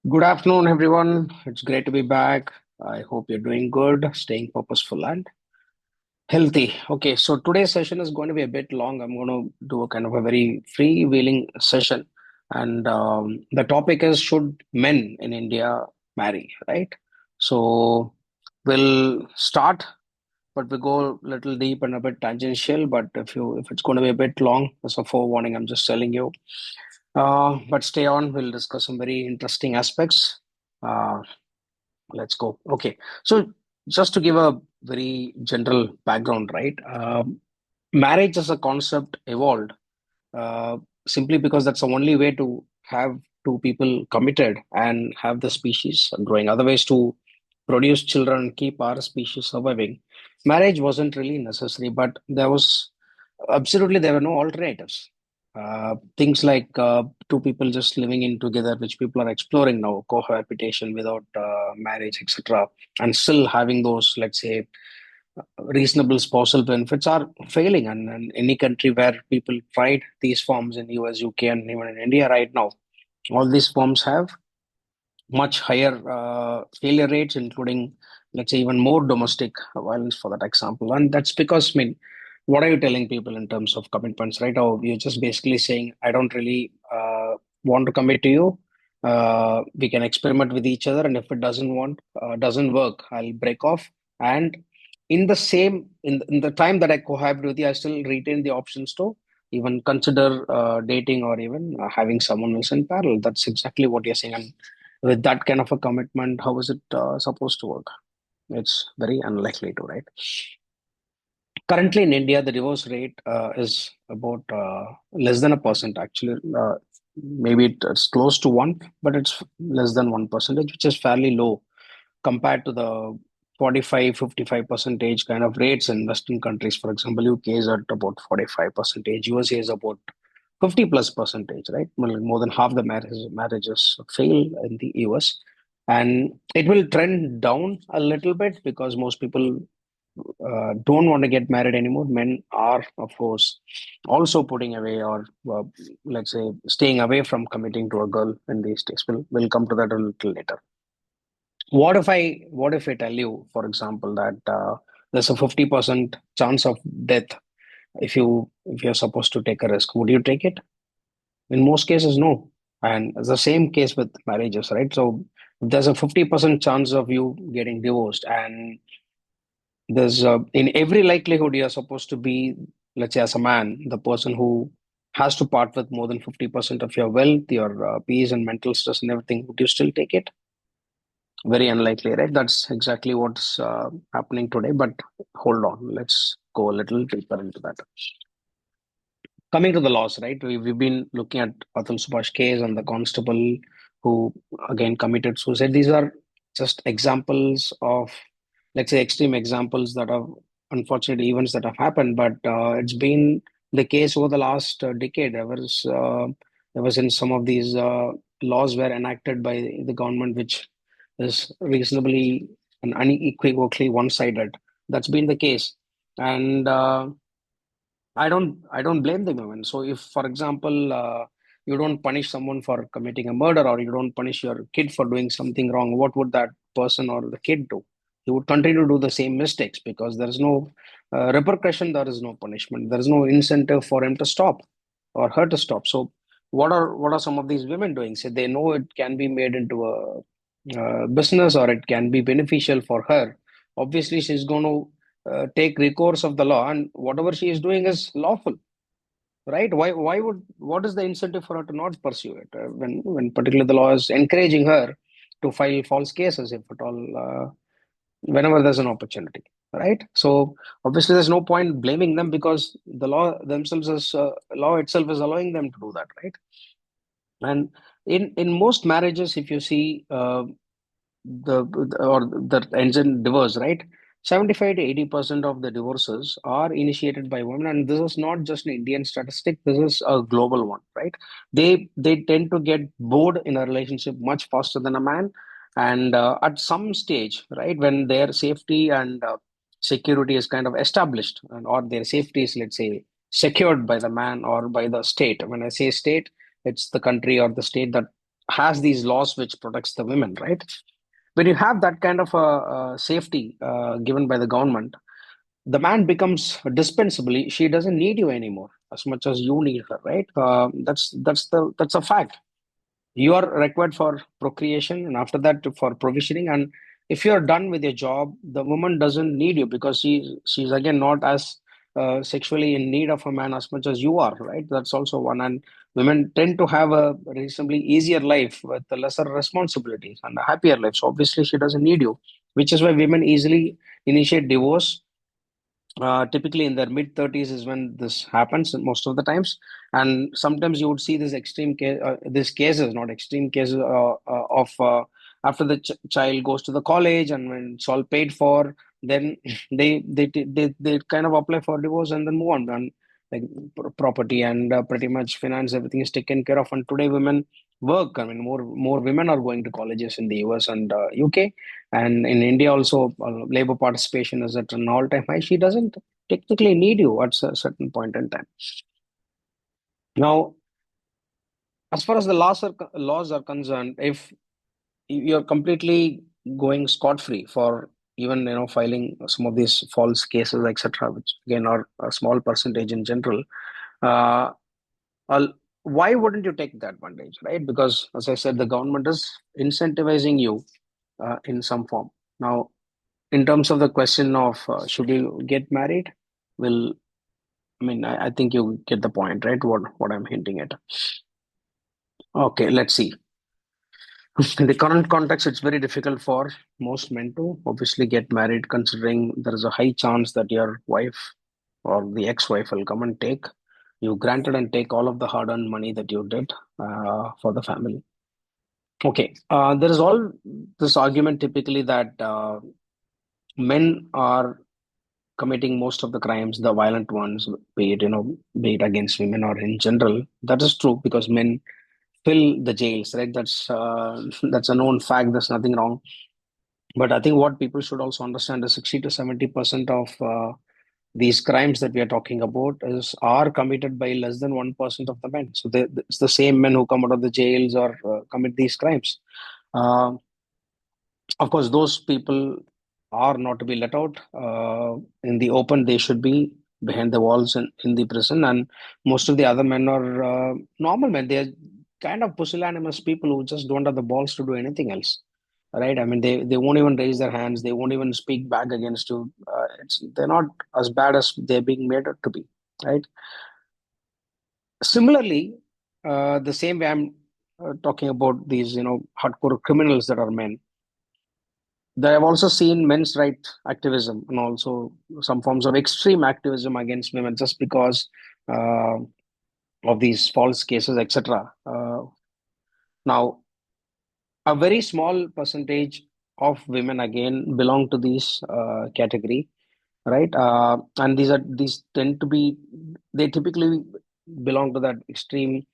Good afternoon, everyone. It's great to be back. I hope you're doing good, staying purposeful and healthy. Okay, so today's session is going to be a bit long. I'm going to do a kind of a very freewheeling session. And the topic is, should men in India marry, right? So we'll start, but we go a little deep and a bit tangential. But if it's going to be a bit long, as a forewarning, I'm just telling you. But stay on, we'll discuss some very interesting aspects. Uh, Let's go. Okay. So, just to give a very general background, right? Marriage as a concept evolved uh, simply because that's the only way to have two people committed and have the species growing. Otherwise, to produce children and keep our species surviving, marriage wasn't really necessary, but there were no alternatives. Things like two people just living in together, which people are exploring now, cohabitation without marriage, etc., and still having those, let's say, reasonable spousal benefits are failing. And any country where people tried these forms in US, UK, and even in India right now, all these forms have much higher failure rates, including, let's say, even more domestic violence for that example. And that's because, I mean, what are you telling people in terms of commitments, right? Or you're just basically saying, I don't really want to commit to you. We can experiment with each other, and if it doesn't work, I'll break off. And in the time that I cohabit with you, I still retain the options to even consider dating or even having someone else in parallel. That's exactly what you're saying. And with that kind of a commitment, how is it supposed to work? It's very unlikely to, right? Currently in India, the divorce rate is about less than a percent, actually. Maybe it's close to one, but it's less than 1%, which is fairly low compared to the 45, 55 percentage kind of rates in Western countries. For example, UK is at about 45 percentage, USA is about 50 plus percentage, right? Well, more than half the marriages fail in the US. And it will trend down a little bit because most people don't want to get married anymore. Men are, of course, also putting away or, let's say, staying away from committing to a girl in these days. We'll come to that a little later. What if I tell you, for example, that there's a 50% chance of death if you're supposed to take a risk? Would you take it? In most cases, no. And it's the same case with marriages, right? So if there's a 50% chance of you getting divorced, and there's in every likelihood you're supposed to be, let's say, as a man, the person who has to part with more than 50% of your wealth, your peace and mental stress and everything. Would you still take it? Very unlikely, right? That's exactly what's happening today. But hold on, let's go a little deeper into that. Coming to the laws, right? We've been looking at Atul Subhash case and the constable who again committed suicide. These are just examples of, let's say, extreme examples that are unfortunate events that have happened. But it's been the case over the last decade. Ever since some of these laws were enacted by the government, which is reasonably and unequivocally one-sided. That's been the case, and I don't blame the women. So if, for example, you don't punish someone for committing a murder, or you don't punish your kid for doing something wrong, what would that person or the kid do? He would continue to do the same mistakes because there is no repercussion, there is no punishment, there is no incentive for him to stop or her to stop. So what are some of these women doing? Say they know it can be made into a business, or it can be beneficial for her. Obviously, she's going to take recourse of the law, and whatever she is doing is lawful, right? What is the incentive for her to not pursue it when particularly the law is encouraging her to file false cases, if at all, whenever there's an opportunity, right? So obviously there's no point blaming them because the law itself is allowing them to do that, right? And in most marriages, if you see, that ends in divorce, right? 75 to 80% of the divorces are initiated by women, and this is not just an Indian statistic. This is a global one, right? They tend to get bored in a relationship much faster than a man, and at some stage, right, when their safety and security is kind of established, or their safety is, let's say, secured by the man or by the state. When I say state, it's the country or the state that has these laws which protects the women, right? When you have that kind of a safety given by the government, the man becomes dispensable. She doesn't need you anymore as much as you need her, right? That's a fact. You are required for procreation, and after that for provisioning. And if you're done with your job, the woman doesn't need you, because she's again not as sexually in need of a man as much as you are, right? That's also one. And women tend to have a reasonably easier life with the lesser responsibilities and a happier life, so obviously she doesn't need you, which is why women easily initiate divorce. Typically in their mid 30s is when this happens most of the times. And sometimes you would see this extreme case, these cases, not extreme cases, of after the child goes to the college and when it's all paid for, then they kind of apply for divorce and then move on. And like property and pretty much finance, everything is taken care of. And today women work. I mean, more women are going to colleges in the US and UK, and in India also, labor participation is at an all-time high. She doesn't technically need you at a certain point in time. Now, as far as the laws are concerned, if you're completely going scot-free for even filing some of these false cases, etc., which again are a small percentage in general, uh, I'll- why wouldn't you take the advantage, right? Because as I said, the government is incentivizing you in some form. Now, in terms of the question of should you get married, well, I mean, I think you get the point, right? What I'm hinting at. Okay, let's see. In the current context, it's very difficult for most men to obviously get married, considering there is a high chance that your wife or the ex-wife will come and take you, granted, and take all of the hard-earned money that you did for the family. Okay, there is all this argument typically that men are committing most of the crimes, the violent ones, be it be it against women or in general. That is true because men fill the jails, right? That's that's a known fact. There's nothing wrong. But I think what people should also understand is 60 to 70% of these crimes that we are talking about is are committed by less than 1% of the men. So it's the same men who come out of the jails or commit these crimes. Uh, of course, those people are not to be let out in the open. They should be behind the walls in the prison. And most of the other men are normal men. They're kind of pusillanimous people who just don't have the balls to do anything else. Right? I mean, they won't even raise their hands. They won't even speak back against you. They're not as bad as they're being made out to be. Right? Similarly, the same way I'm talking about these, hardcore criminals that are men. They have also seen men's right activism and also some forms of extreme activism against women just because uh, of these false cases, etc. Now, a very small percentage of women again belong to this category, right? And these tend to be, they typically belong to that extreme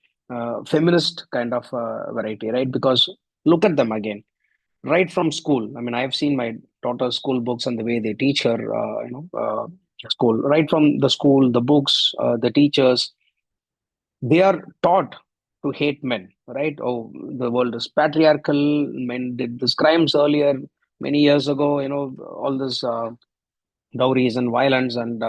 feminist kind of variety, right? Because look at them again right from school. I mean, I've seen my daughter's school books and the way they teach her, school. Right from the school, the books, the teachers, they are taught to hate men. Right? Oh, the world is patriarchal. Men did these crimes earlier, many years ago. All this. Dowries and violence and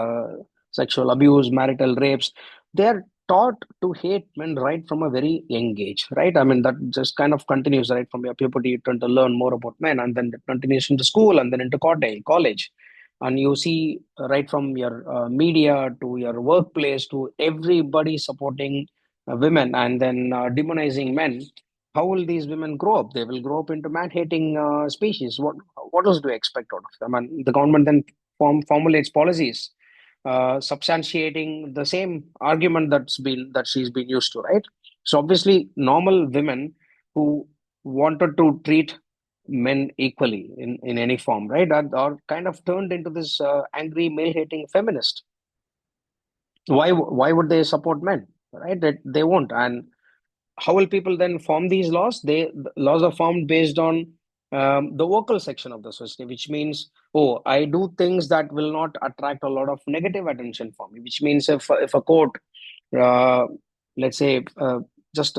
sexual abuse, marital rapes. They're taught to hate men right from a very young age, right? I mean, that just kind of continues right from your puberty. You tend to learn more about men, and then it continues into school and then into college. And you see right from your media to your workplace to everybody supporting women and then demonizing men. How will these women grow up? They will grow up into man-hating species. What else do you expect out of them? And the government then formulates policies substantiating the same argument that she's been used to, right? So obviously, normal women who wanted to treat men equally in any form, right, are kind of turned into this angry male-hating feminist. Why would they support men, right? They won't. And how will people then form these laws? The laws are formed based on the vocal section of the society, which means, oh, I do things that will not attract a lot of negative attention for me. Which means if a court, uh, let's say, just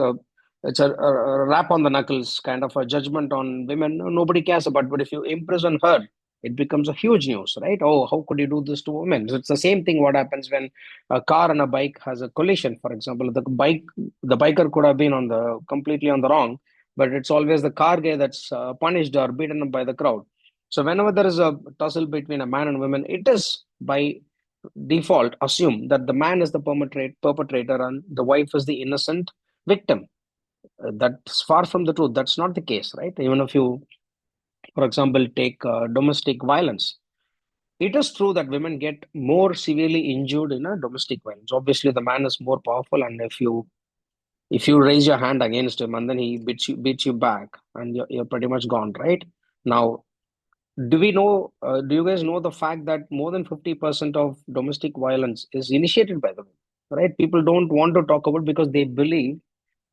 a rap on the knuckles, kind of a judgment on women. Nobody cares about. But if you imprison her, it becomes a huge news, right? Oh, how could you do this to women? So it's the same thing. What happens when a car and a bike has a collision? For example, the biker could have been on the completely on the wrong, but it's always the car guy that's punished or beaten up by the crowd. So whenever there is a tussle between a man and woman, it is by default assume that the man is the perpetrator and the wife is the innocent victim. That's far from the truth. That's not the case, right? Even if you, for example, take domestic violence, it is true that women get more severely injured in a domestic violence. Obviously, the man is more powerful, and if you raise your hand against him and then he beats you back, and you're pretty much gone, right? Now, do you guys know the fact that more than 50% of domestic violence is initiated by the women, right? People don't want to talk about because they believe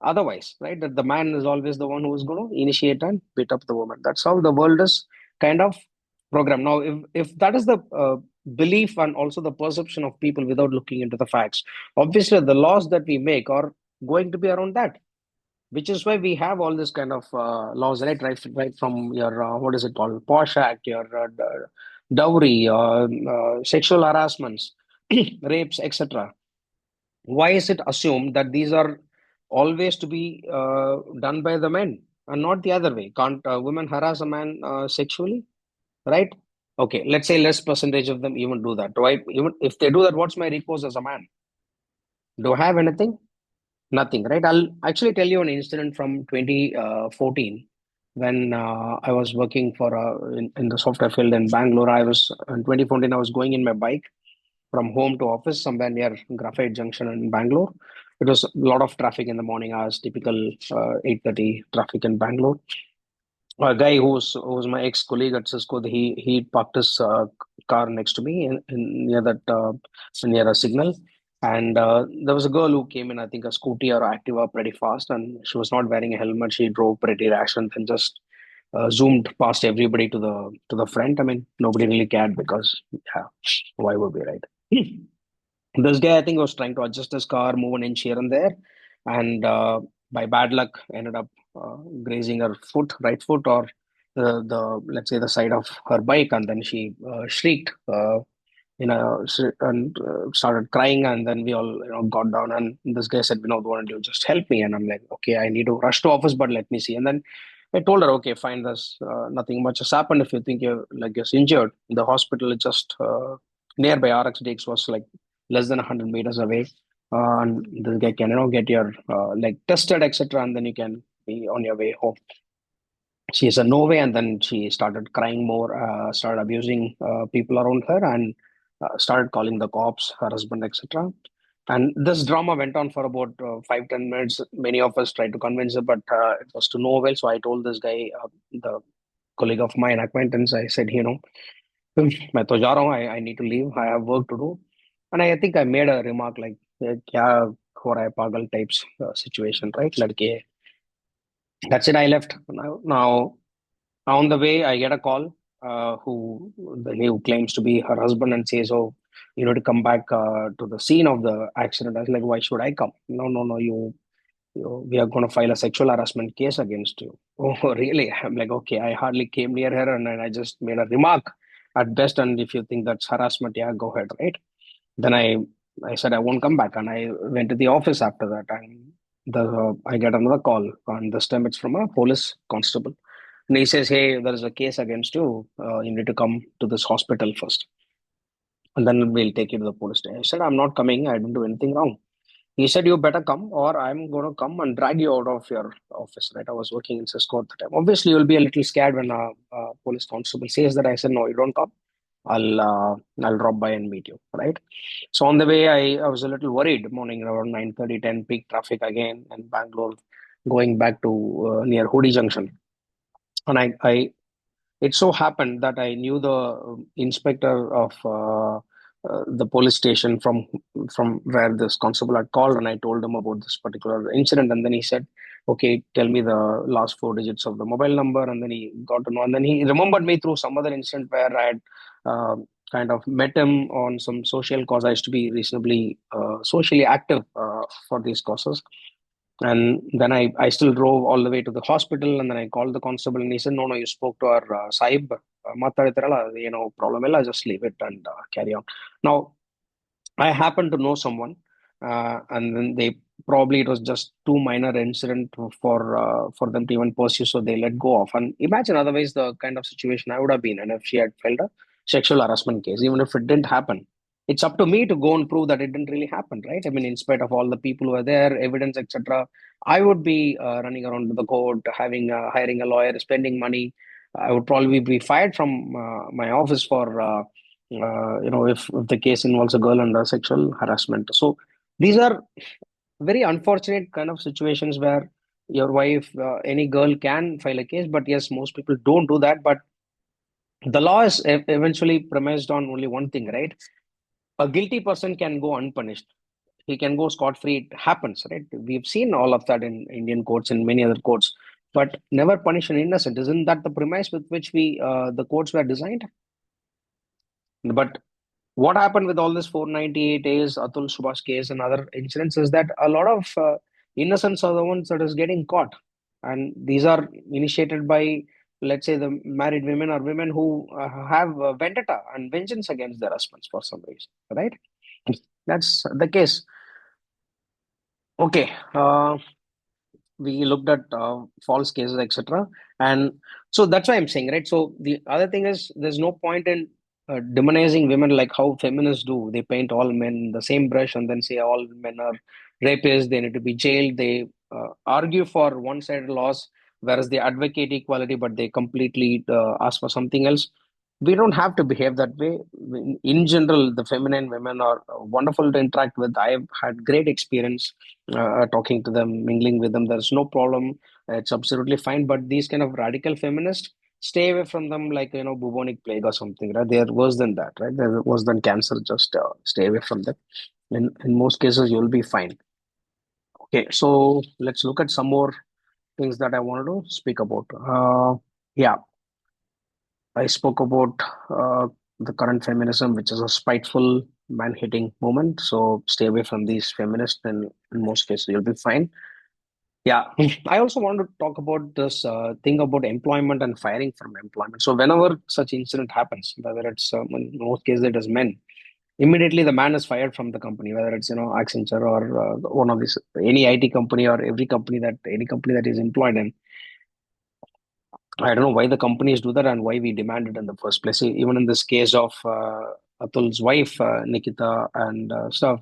otherwise, right? That the man is always the one who is going to initiate and beat up the woman. That's how the world is kind of programmed. Now, if that is the belief and also the perception of people without looking into the facts, obviously the laws that we make are going to be around that, which is why we have all this kind of laws, right? Right from your what is it called, Posh Act, your dowry, sexual harassments, rapes, etc. Why is it assumed that these are always to be done by the men and not the other way? Can't women harass a man sexually, right? Okay, let's say less percentage of them even do that. Do I, even if they do that, what's my recourse as a man? Do I have anything? Nothing, right? I'll actually tell you an incident from 2014 when I was working in the software field in Bangalore. I was in 2014. I was going in my bike from home to office somewhere near Graphite Junction in Bangalore. It was a lot of traffic in the morning hours, typical 8:30 traffic in Bangalore. A guy who was my ex-colleague at Cisco, he parked his car next to me near that near a signal, and there was a girl who came in, I think a scooty or Activa, pretty fast, and she was not wearing a helmet. She drove pretty rash and then just zoomed past everybody to the front. I mean, nobody really cared because yeah, why would we, right? This guy, I think, was trying to adjust his car, move an inch here and there, and by bad luck, ended up grazing her foot, right foot, or the let's say the side of her bike, and then she shrieked, and started crying, and then we all got down, and this guy said, "Vinod, why don't you just help me?" And I'm like, "Okay, I need to rush to office, but let me see." And then I told her, "Okay, fine, there's nothing much has happened. If you think you're injured, the hospital is just nearby. RX was like less than 100 meters away, and this guy can get your leg tested, etc., and then you can be on your way home." She said no way, and then she started crying more, started abusing people around her, and started calling the cops, her husband, etc. And this drama went on for about 5-10 minutes. Many of us tried to convince her, but it was to no avail. So I told this guy, the colleague of mine, acquaintance, I said, मैं तो जा रहा हूँ, I need to leave, I have work to do. And I think I made a remark like, क्या हो रहा है पागल types situation, right? लड़के, that's it, I left. Now on the way, I get a call who claims to be her husband and says, "Oh, you need to come back to the scene of the accident." I was like, "Why should I come?" "No, no, no. We are going to file a sexual harassment case against you." "Oh, really?" I'm like, "Okay." I hardly came near her, and I just made a remark at best. And if you think that's harassment, yeah, go ahead, right? Then I said I won't come back, and I went to the office after that, and I get another call, and this time it's from a police constable, and he says, "Hey, there is a case against you. You need to come to this hospital first, and then we'll take you to the police station." I said, "I'm not coming. I didn't do anything wrong." He said, "You better come, or I'm going to come and drag you out of your office." Right? I was working in Cisco at the time. Obviously, you'll be a little scared when a police constable says that. I said, "No, you don't come. I'll drop by and meet you." Right? So on the way, I was a little worried. Morning around 9:30, 10, peak traffic again in Bangalore, going back to near Hudi Junction, and I it so happened that I knew the inspector of the police station from where this constable had called, and I told him about this particular incident, and then he said, "Okay, tell me the last four digits of the mobile number," and then he got to know, and then he remembered me through some other incident where I had uh, kind of met him on some social cause. I used to be reasonably socially active for these causes, And then I still drove all the way to the hospital, and then I called the constable, and he said, "No, no, you spoke to our Sahib. Mattaditarala, problem illa, just leave it and carry on." Now, I happen to know someone, and then they probably it was just too minor incident for them to even pursue, so they let go of. And imagine otherwise the kind of situation I would have been, and if she had filed a sexual harassment case, even if it didn't happen, it's up to me to go and prove that it didn't really happen, right? I mean, in spite of all the people who were there, evidence, etc., I would be running around to the court, having hiring a lawyer, spending money. I would probably be fired from my office for. If the case involves a girl under sexual harassment. So these are very unfortunate kind of situations where your wife, any girl can file a case, but yes, most people don't do that. But the law is eventually premised on only one thing, right? A guilty person can go unpunished. He can go scot-free. It happens, right? We've seen all of that in Indian courts and many other courts, but never punish an innocent. Isn't that the premise with which the courts were designed? But what happened with all this 498 A's, Atul Subhash case, and other incidents is that a lot of innocents are the ones that is getting caught, and these are initiated by, let's say, the married women or women who have vendetta and vengeance against their husbands for some reason, right? That's the case. Okay. We looked at false cases, etc. And so that's why I'm saying, right? So the other thing is, there's no point in demonizing women like how feminists do. They paint all men in the same brush and then say all men are rapists, they need to be jailed. They argue for one-sided laws, whereas they advocate equality, but they completely ask for something else. We don't have to behave that way. In general, the feminine women are wonderful to interact with. I've had great experience talking to them, mingling with them. There's no problem. It's absolutely fine. But these kind of radical feminists, stay away from them like, bubonic plague or something, right? They're worse than that, right? They're worse than cancer. Just stay away from them. In most cases, you'll be fine. Okay, so let's look at some more things that I wanted to speak about. Yeah, I spoke about the current feminism, which is a spiteful, man-hating movement. So stay away from these feminists, and in most cases, you'll be fine. Yeah, I also want to talk about this thing about employment and firing from employment. So whenever such incident happens, whether it's in most cases it is men, immediately the man is fired from the company, whether it's Accenture or one of these any IT company or every company that any company that is employed in. I don't know why the companies do that and why we demand it in the first place. Even in this case of Atul's wife, Nikita, and stuff,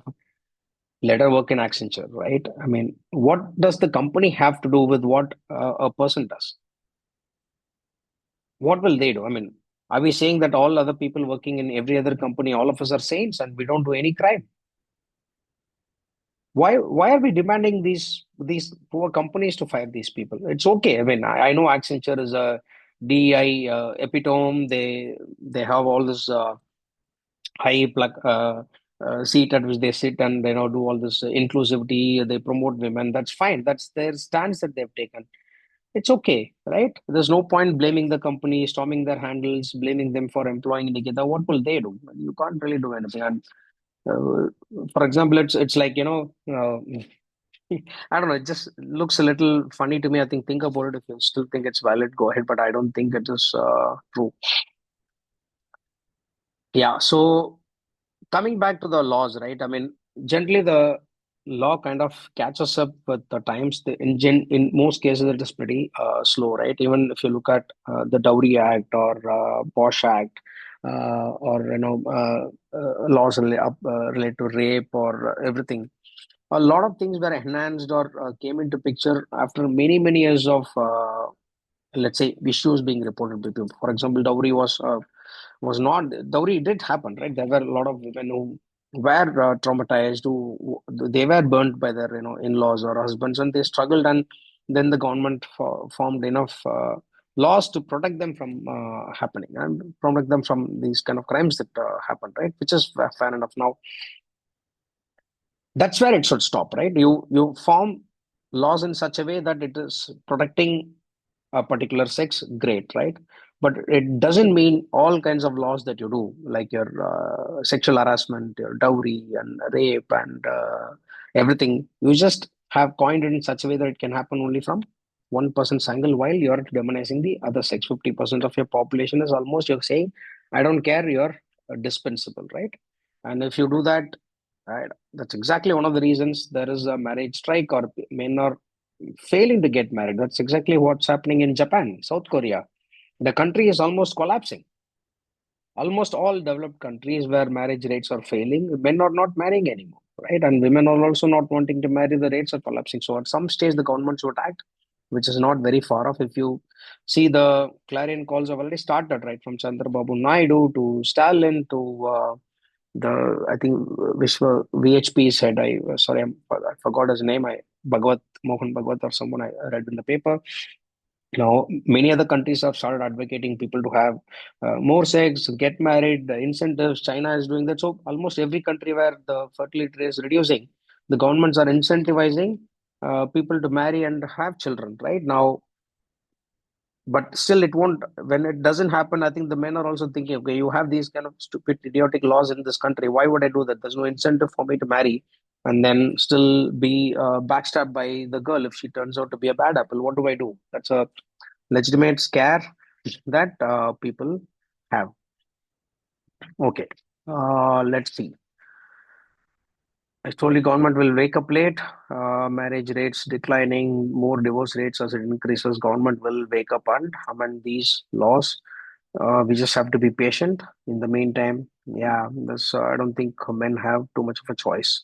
let her work in Accenture, right? I mean, what does the company have to do with what a person does? What will they do? I mean, are we saying that all other people working in every other company, all of us are saints and we don't do any crime? Why are we demanding these poor companies to fire these people? It's okay. I mean, I know Accenture is a DEI epitome. They have all this high seat at which they sit, and do all this inclusivity. They promote women. That's fine. That's their stance that they've taken. It's okay, right? There's no point blaming the company, storming their handles, blaming them for employing Nikita. What will they do? You can't really do anything. And for example, it's like I don't know. It just looks a little funny to me. I think about it. If you still think it's valid, go ahead. But I don't think it is true. Yeah. So coming back to the laws, right? I mean, generally the law kind of catches up with the times. In most cases, it is pretty slow, right? Even if you look at the Dowry Act or Posh Act, or laws related to rape or everything. A lot of things were enhanced or came into picture after many years of let's say issues being reported to people. For example, was not dowry did happen, right? There were a lot of women who were traumatized, who they were burnt by their in-laws or husbands, and they struggled, and then the government formed enough laws to protect them from happening and protect them from these kind of crimes that happened, right? Which is fair enough. Now that's where it should stop, right? You form laws in such a way that it is protecting a particular sex, great, right? But it doesn't mean all kinds of laws that you do, like your sexual harassment, your dowry, and rape, and everything. You just have coined it in such a way that it can happen only from one person's angle, while you're demonizing the other sex. 50% of your population is almost, you're saying, I don't care, you're dispensable, right? And if you do that, right, that's exactly one of the reasons there is a marriage strike, or men are failing to get married. That's exactly what's happening in Japan, South Korea. The country is almost collapsing. Almost all developed countries where marriage rates are failing, men are not marrying anymore, right? And women are also not wanting to marry, the rates are collapsing. So at some stage, the government should act, which is not very far off. If you see, the clarion calls have already started, right? From Chandrababu Naidu to Stalin to I think Vishwa VHP said, I forgot his name. Bhagwat Mohan Bhagwat or someone I read in the paper. Now, many other countries have started advocating people to have more sex, get married, the incentives. China is doing that. So, almost every country where the fertility rate is reducing, the governments are incentivizing people to marry and have children, right? Now, but still, it won't, when it doesn't happen, I think the men are also thinking, okay, you have these kind of stupid, idiotic laws in this country. Why would I do that? There's no incentive for me to marry and then still be backstabbed by the girl if she turns out to be a bad apple. What do I do? That's a legitimate scare that people have. Okay, let's see. I told you government will wake up late. Marriage rates declining, more divorce rates as it increases. Government will wake up and amend these laws. We just have to be patient. In the meantime, yeah, I don't think men have too much of a choice.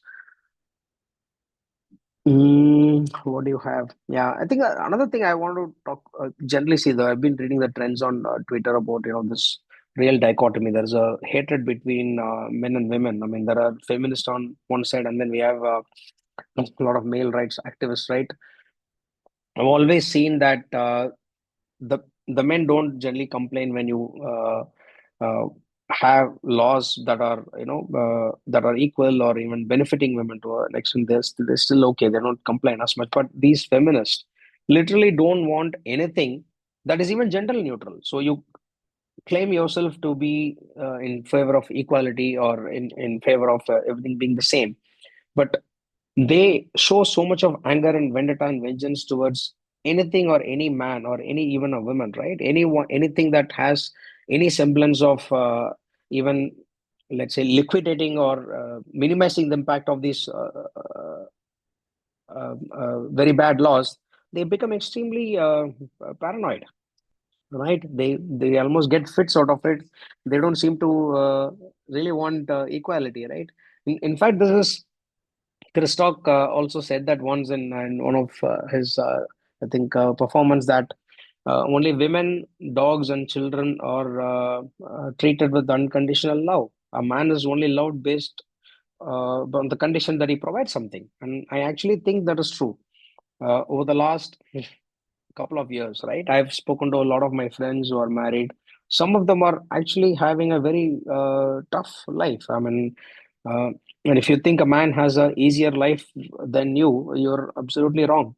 What do you have? Yeah, I think another thing I want to talk generally see, though, I've been reading the trends on Twitter about this real dichotomy. There's a hatred between men and women. I mean, there are feminists on one side, and then we have a lot of male rights activists, right? I've always seen that the men don't generally complain when you uh, have laws that are that are equal or even benefiting women to an extent. They're still okay. They don't complain as much. But these feminists literally don't want anything that is even gender neutral. So you claim yourself to be in favor of equality or in favor of everything being the same, but they show so much of anger and vendetta and vengeance towards anything or any man or any even a woman, right? Anything that has any semblance of even, let's say, liquidating or minimizing the impact of these very bad laws. They become extremely paranoid, right? They almost get fits out of it. They don't seem to really want equality, right? In fact, this is Christock also said that once in one of his, I think, performance, that only women, dogs, and children are treated with unconditional love. A man is only loved based on the condition that he provides something. And I actually think that is true. Over the last couple of years, right? I've spoken to a lot of my friends who are married. Some of them are actually having a very tough life. I mean, uh, and if you think a man has a easier life than you're absolutely wrong.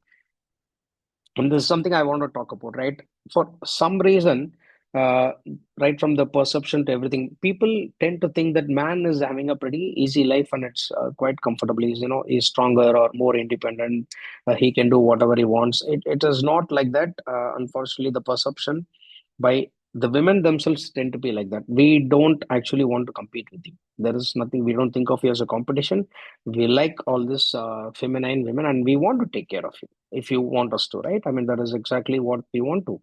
And this is something I want to talk about, right? For some reason, uh, right from the perception to everything, people tend to think that man is having a pretty easy life and it's quite comfortable. He's stronger or more independent. He can do whatever he wants. It is not like that. Unfortunately, the perception by the women themselves tend to be like that. We don't actually want to compete with you. There is nothing, we don't think of you as a competition. We like all this feminine women and we want to take care of you if you want us to, right? I mean, that is exactly what we want to.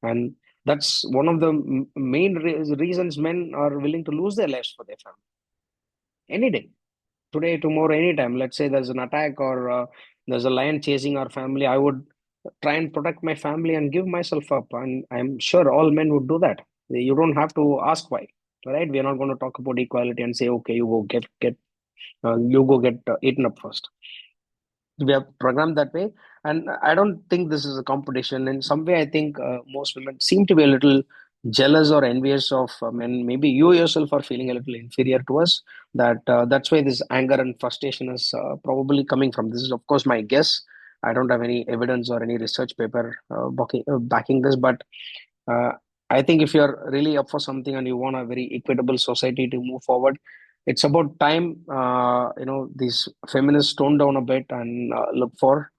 And that's one of the main reasons men are willing to lose their lives for their family any day, today, tomorrow, anytime. Let's say there's an attack or there's a lion chasing our family. I would try and protect my family and give myself up. And I'm sure all men would do that. You don't have to ask why, right? We're not going to talk about equality and say, okay, you go get eaten up first. We are programmed that way. And I don't think this is a competition. In some way, I think most women seem to be a little jealous or envious of men. Maybe you yourself are feeling a little inferior to us. That's why this anger and frustration is probably coming from. This is, of course, my guess. I don't have any evidence or any research paper backing this, but uh, I think if you're really up for something and you want a very equitable society to move forward, It's about time, these feminists tone down a bit and look for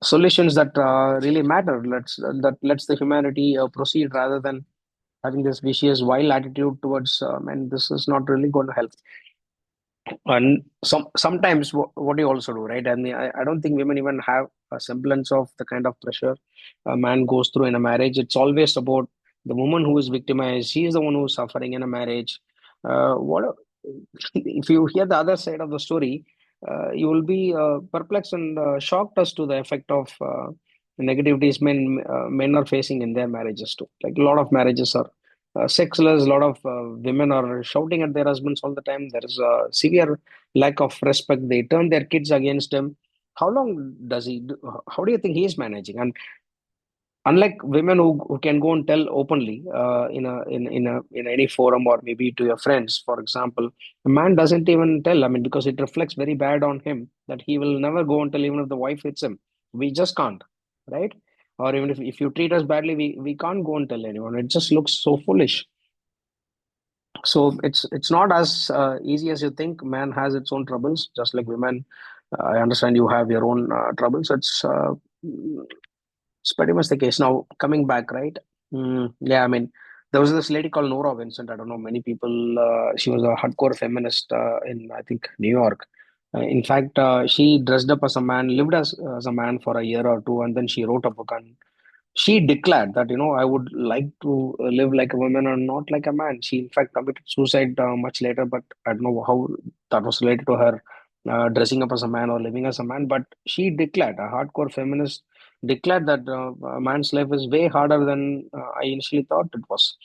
solutions that really matter. That lets the humanity proceed rather than having this vicious, wild attitude towards men. This is not really going to help. And sometimes what do you also do, right? I don't think women even have a semblance of the kind of pressure a man goes through in a marriage. It's always about the woman who is victimized. She is the one who's suffering in a marriage. What if you hear the other side of the story, you will be perplexed and shocked as to the effect of negativities men are facing in their marriages too. Like a lot of marriages are sexless. A lot of women are shouting at their husbands all the time. There is a severe lack of respect. They turn their kids against him. How long does he do, how do you think he is managing? And unlike women who can go and tell openly in any forum or maybe to your friends, for example, a man doesn't even tell. I mean, because it reflects very bad on him that he will never go and tell even if the wife hits him. We just can't, right? Or even if you treat us badly, we can't go and tell anyone. It just looks so foolish. So it's not as easy as you think. Man has its own troubles, just like women. I understand you have your own troubles. It's pretty much the case. Now coming back, right? Yeah, I mean, there was this lady called Nora Vincent. I don't know many people. She was a hardcore feminist in I think New York. In fact, she dressed up as a man, lived as a man for a year or two, and then she wrote a book. And she declared that, I would like to live like a woman and not like a man. She in fact committed suicide much later, but I don't know how that was related to her dressing up as a man or living as a man. But she declared, a hardcore feminist declared, that a man's life is way harder than I initially thought it was.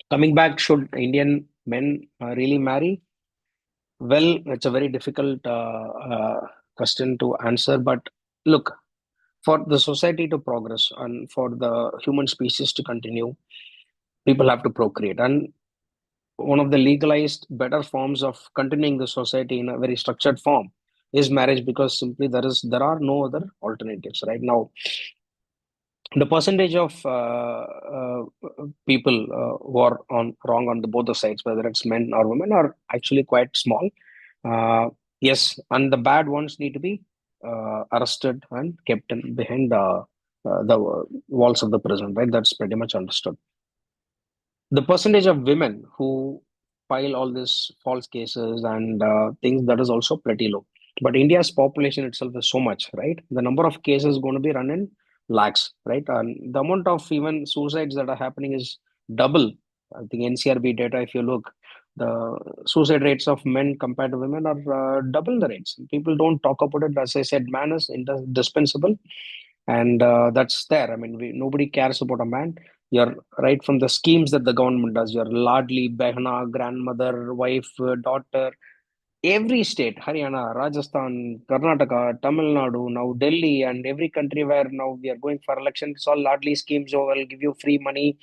Coming back, should Indian men really marry? Well, it's a very difficult question to answer, but look, for the society to progress and for the human species to continue, people have to procreate. And one of the legalized better forms of continuing the society in a very structured form is marriage, because simply there are no other alternatives right now. The percentage of people who are on wrong on the both the sides, whether it's men or women, are actually quite small. Yes, and the bad ones need to be arrested and kept behind the walls of the prison, right? That's pretty much understood. The percentage of women who file all these false cases and things, that is also pretty low. But India's population itself is so much, right? The number of cases is going to be run in lakhs, right? And the amount of even suicides that are happening is double. I think NCRB data, if you look, the suicide rates of men compared to women are double the rates. People don't talk about it. As I said, man is indispensable, and that's there. I mean, nobody cares about a man. You're right, from the schemes that the government does, your ladli behna, grandmother, wife, daughter, every state, Haryana, Rajasthan, Karnataka, Tamil Nadu, now Delhi, and every country where now we are going for election, it's all ladli schemes. Oh, I'll give you free money,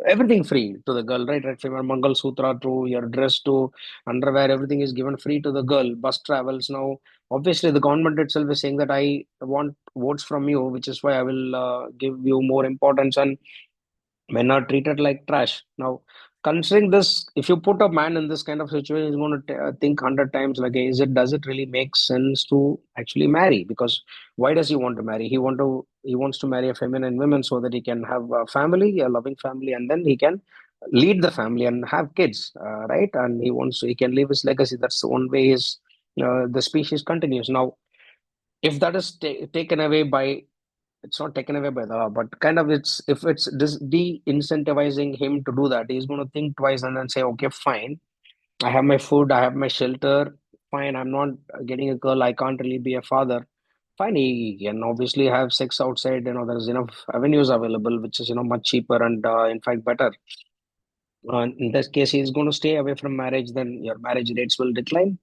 everything free to the girl, right, from your mangal sutra to your dress to underwear, everything is given free to the girl. Bus travels now, obviously the government itself is saying that I want votes from you, which is why I will give you more importance, and men are treated like trash. Now, considering this, if you put a man in this kind of situation, he's going to think 100 times, like, does it really make sense to actually marry? Because why does he want to marry? He wants to marry a feminine woman so that he can have a family, a loving family, and then he can lead the family and have kids, right? And he can leave his legacy. That's the one way the species continues. Now, if that is taken away by, it's not taken away by the law, but kind of, it's if it's de-incentivizing him to do that, he's going to think twice and then say, okay, fine, I have my food, I have my shelter, fine, I'm not getting a girl, I can't really be a father. Fine, he can obviously have sex outside. There's enough avenues available, which is much cheaper and in fact better. In this case, he's going to stay away from marriage. Then your marriage rates will decline,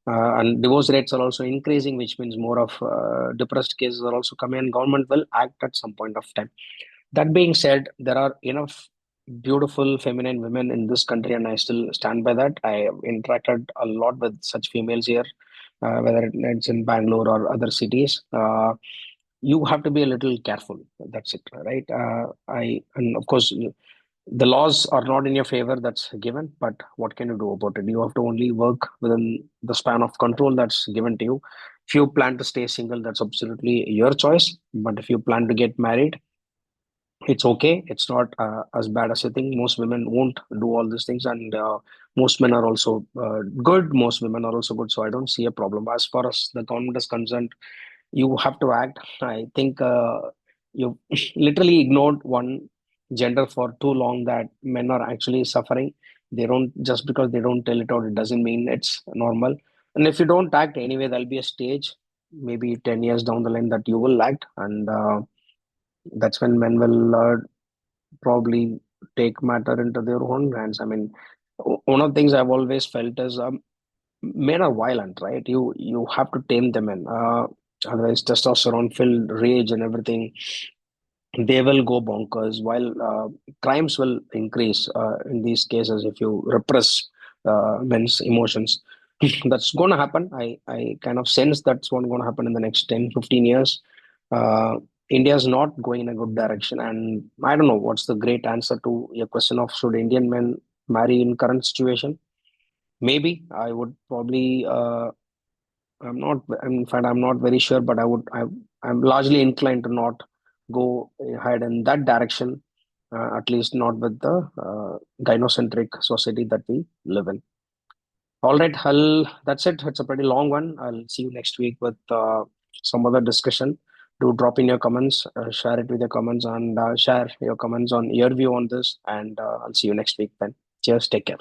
and divorce rates are also increasing, which means more of depressed cases are also coming, and government will act at some point of time. That being said, there are enough beautiful feminine women in this country, and I still stand by that. I have interacted a lot with such females here, whether it's in Bangalore or other cities. You have to be a little careful. That's it, right? And of course, The laws are not in your favor, that's given, but what can you do about it? You have to only work within the span of control that's given to you. If you plan to stay single, that's absolutely your choice. But if you plan to get married, it's okay. It's not as bad as you think. Most women won't do all these things, and most men are also good. Most women are also good. So I don't see a problem. As far as the government is concerned, you have to act. I think you literally ignored one gender for too long that men are actually suffering. They don't, just because they don't tell it out, it doesn't mean it's normal. And if you don't act anyway, there'll be a stage, maybe 10 years down the line, that you will act. And that's when men will probably take matter into their own hands. I mean, one of the things I've always felt is men are violent, right? You have to tame them in. Otherwise, testosterone filled rage and everything, they will go bonkers. While crimes will increase in these cases if you repress men's emotions. That's going to happen. I kind of sense that's what's going to happen in the next 10, 15 years. Uh, India is not going in a good direction. And I don't know what's the great answer to your question of should Indian men marry in current situation. Maybe I would probably I'm not. In fact, I'm not very sure, but I'm largely inclined to not go ahead in that direction. At least not with the gynocentric society that we live in. All right, that's it. It's a pretty long one. I'll see you next week with some other discussion. Do drop in your comments, share it with your comments, and share your comments on your view on this. And I'll see you next week then. Cheers. Take care.